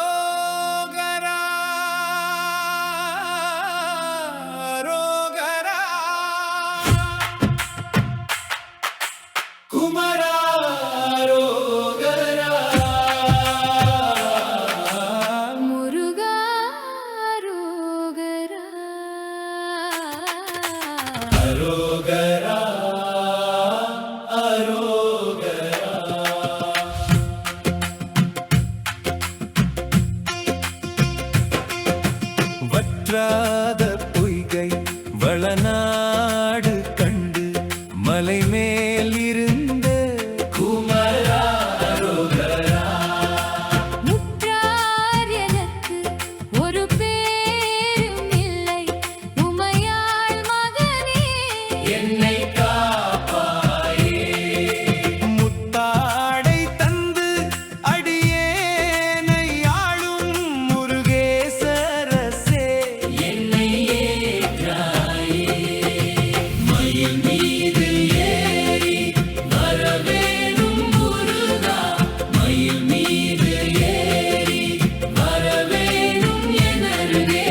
அரோகரா அரோகரா குமரா அரோகரா முருகா அரோகரா அரோகரா வற்றாத பொய்கை வளநாடு கண்டு மலை மேல் இருந்த குமரா அரோகரா முற்றார் எனக்கு ஒரு பேரும் இல்லை உமையாள் மகனே என்னை காப்பாயே முத்தாடை தந்து அடியேனை ஆளும் முருகேசரசே என்னை ஏற்றாயே மயில் மீது ஏறி வரவேணும் முருகா மயில் மீது ஏறி வரவேணும் எனருகே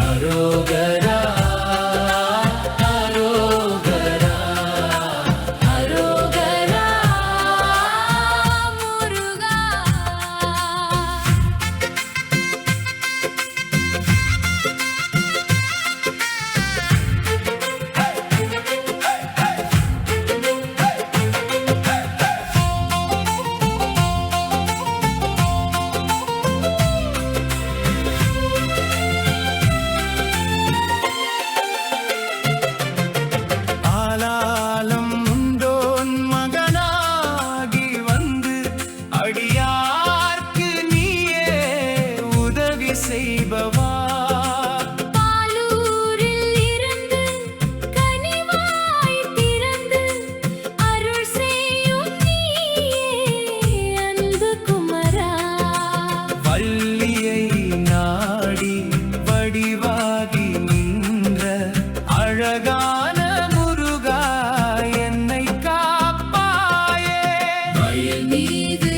அரோகரா அரோகரா அரோகரா முருகா ஆலாலம் உண்டோன் மகனாகி வந்து அடியார்க்கு நீயே உதவி செய்பவா பாலூரில் இருந்து கனிவாய் திறந்து அருள் செய்யும் நீயே அன்பு குமரா வள்ளியை நாடி வடிவாகி நின்ற அழகான முருகா என்னை காப்பாயே மயில் மீது